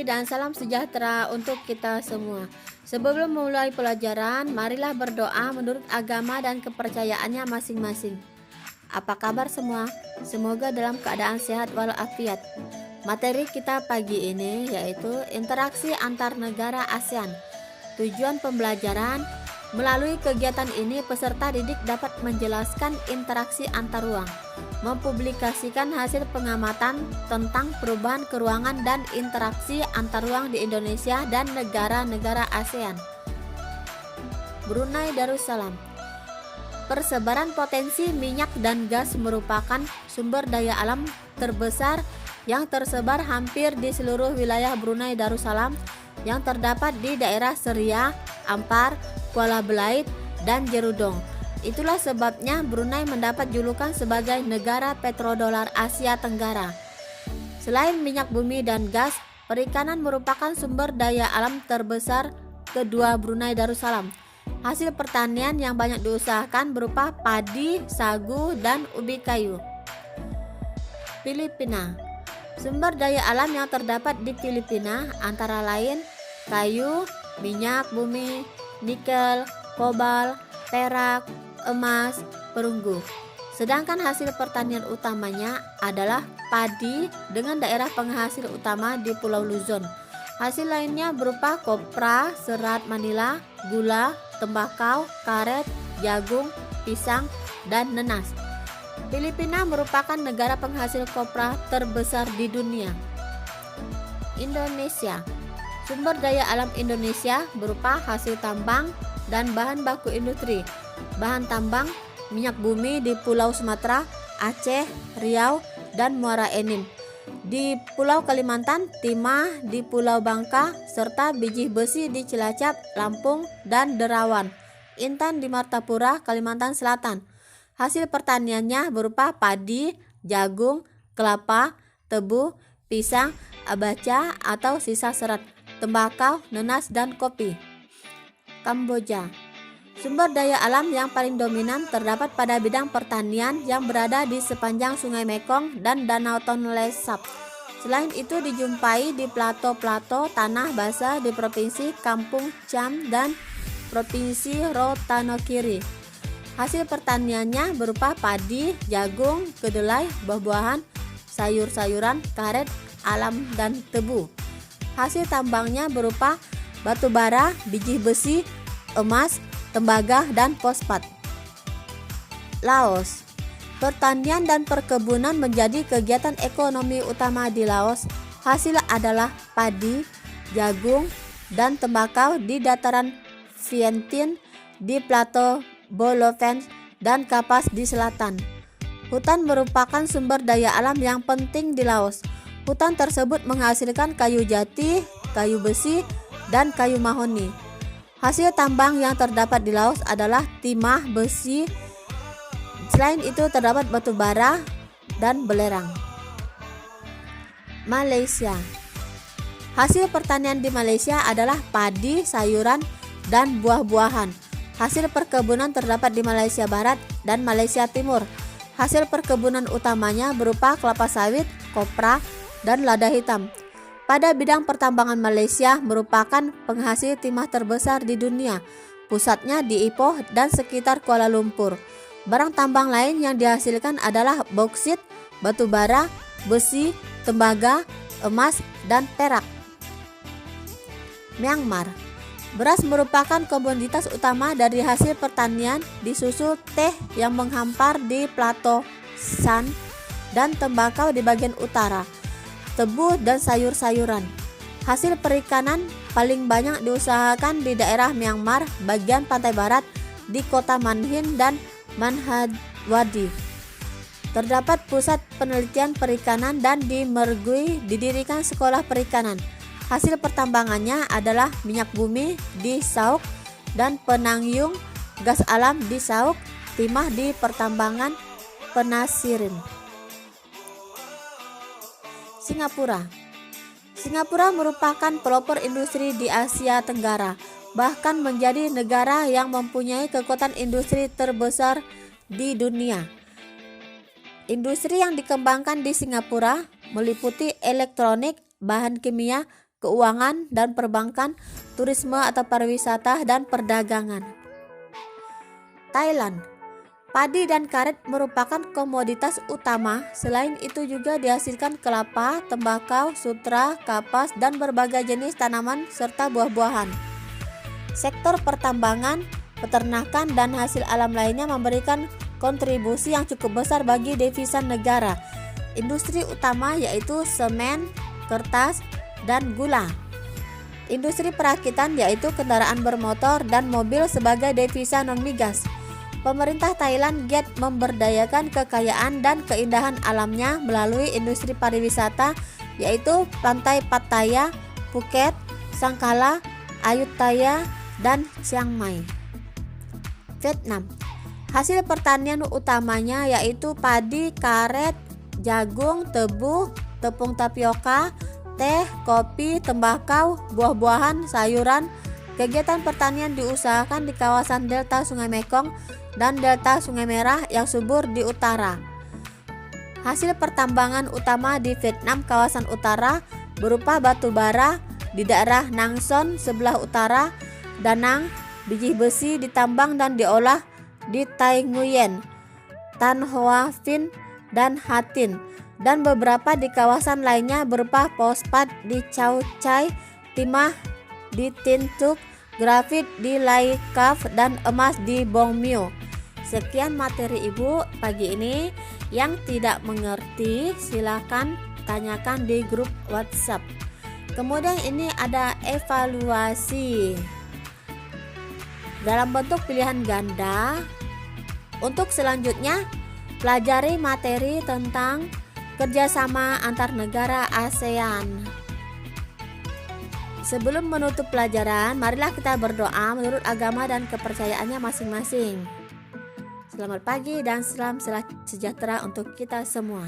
pagi dan salam sejahtera untuk kita semua. Sebelum memulai pelajaran, marilah berdoa menurut agama dan kepercayaannya masing-masing. Apa kabar semua? Semoga dalam keadaan sehat walafiat. Materi kita pagi ini yaitu interaksi antar negara ASEAN. Tujuan pembelajaran, melalui kegiatan ini peserta didik dapat menjelaskan interaksi antar ruang, mempublikasikan hasil pengamatan tentang perubahan keruangan dan interaksi antar ruang di Indonesia dan negara-negara ASEAN. Brunei Darussalam. Persebaran potensi minyak dan gas merupakan sumber daya alam terbesar yang tersebar hampir di seluruh wilayah Brunei Darussalam yang terdapat di daerah Seria, Ampar, Kuala Belait, dan Jerudong. Itulah sebabnya Brunei mendapat julukan sebagai negara petrodolar Asia Tenggara. Selain minyak bumi dan gas, perikanan merupakan sumber daya alam terbesar kedua Brunei Darussalam. Hasil pertanian yang banyak diusahakan berupa padi, sagu, dan ubi kayu. Filipina. Sumber daya alam yang terdapat di Filipina antara lain kayu, minyak bumi, nikel, kobalt, perak, emas, perunggu. Sedangkan hasil pertanian utamanya adalah padi dengan daerah penghasil utama di Pulau Luzon. Hasil lainnya berupa kopra, serat Manila, gula, tembakau, karet, jagung, pisang, dan nenas. Filipina merupakan negara penghasil kopra terbesar di dunia. Indonesia. Sumber daya alam Indonesia berupa hasil tambang dan bahan baku industri. Bahan tambang, minyak bumi di Pulau Sumatera, Aceh, Riau, dan Muara Enim. Di Pulau Kalimantan, timah di Pulau Bangka, serta biji besi di Cilacap, Lampung, dan Derawan. Intan di Martapura, Kalimantan Selatan. Hasil pertaniannya berupa padi, jagung, kelapa, tebu, pisang, abaca atau sisa serat, tembakau, nenas, dan kopi. Kamboja. Sumber daya alam yang paling dominan terdapat pada bidang pertanian yang berada di sepanjang Sungai Mekong dan Danau Tonle Sap. Selain itu dijumpai di plato-plato tanah basah di Provinsi Kampung Cham dan Provinsi Rotanokiri. Hasil pertaniannya berupa padi, jagung, kedelai, buah-buahan, sayur-sayuran, karet, alam, dan tebu. Hasil tambangnya berupa batu bara, biji besi, emas, tembaga, dan fosfat. Laos. Pertanian dan perkebunan menjadi kegiatan ekonomi utama di Laos. Hasil adalah padi, jagung, dan tembakau di dataran Vientiane, di plato Boloven, dan Kapas di selatan. Hutan merupakan sumber daya alam yang penting di Laos. Hutan tersebut menghasilkan kayu jati, kayu besi, dan kayu mahoni. Hasil tambang yang terdapat di Laos adalah timah, besi. Selain itu terdapat batu bara dan belerang. Malaysia. Hasil pertanian di Malaysia adalah padi, sayuran, dan buah-buahan. Hasil perkebunan terdapat di Malaysia Barat dan Malaysia Timur. Hasil perkebunan utamanya berupa kelapa sawit, kopra, dan lada hitam. Pada bidang pertambangan, Malaysia merupakan penghasil timah terbesar di dunia. Pusatnya di Ipoh dan sekitar Kuala Lumpur. Barang tambang lain yang dihasilkan adalah bauksit, batu bara, besi, tembaga, emas, dan perak. Myanmar. Beras merupakan komoditas utama dari hasil pertanian, disusul teh yang menghampar di plato Shan dan tembakau di bagian utara, tebu dan sayur-sayuran. Hasil perikanan paling banyak diusahakan di daerah Myanmar bagian pantai barat di kota Manhin dan Manhadwadi. Terdapat pusat penelitian perikanan dan di Mergui didirikan sekolah perikanan. Hasil pertambangannya adalah minyak bumi di Sauk dan Penangyung, gas alam di Sauk, timah di pertambangan Penasirin. Singapura. Singapura merupakan pelopor industri di Asia Tenggara, bahkan menjadi negara yang mempunyai kekuatan industri terbesar di dunia. Industri yang dikembangkan di Singapura meliputi elektronik, bahan kimia, keuangan dan perbankan, turisme atau pariwisata, dan perdagangan. Thailand. Padi dan karet merupakan komoditas utama. Selain itu juga dihasilkan kelapa, tembakau, sutra, kapas, dan berbagai jenis tanaman serta buah-buahan. Sektor pertambangan, peternakan, dan hasil alam lainnya memberikan kontribusi yang cukup besar bagi devisa negara. Industri utama yaitu semen, kertas, dan gula. Industri perakitan yaitu kendaraan bermotor dan mobil sebagai devisa non-migas. Pemerintah Thailand giat memberdayakan kekayaan dan keindahan alamnya melalui industri pariwisata yaitu Pantai Pattaya, Phuket, Sangkala, Ayutthaya, dan Chiang Mai. Vietnam. Hasil pertanian utamanya yaitu padi, karet, jagung, tebu, tepung tapioka, teh, kopi, tembakau, buah-buahan, sayuran. Kegiatan pertanian diusahakan di kawasan delta Sungai Mekong dan delta Sungai Merah yang subur di utara. Hasil pertambangan utama di Vietnam kawasan utara berupa batu bara di daerah Nang Son sebelah utara, Da Nang, biji besi ditambang dan diolah di Tai Nguyen, Tan Hoa Vinh, dan Ha Tinh, dan beberapa di kawasan lainnya berupa fosfat di Chao Chai, timah di Tin Tuc, grafit di Lai Cave, dan emas di Bong Mio. Sekian materi Ibu pagi ini. Yang tidak mengerti silakan tanyakan di grup WhatsApp. Kemudian ini ada evaluasi dalam bentuk pilihan ganda. Untuk selanjutnya, pelajari materi tentang kerjasama antar negara ASEAN. Sebelum menutup pelajaran, marilah kita berdoa menurut agama dan kepercayaannya masing-masing. Selamat pagi dan salam sejahtera untuk kita semua.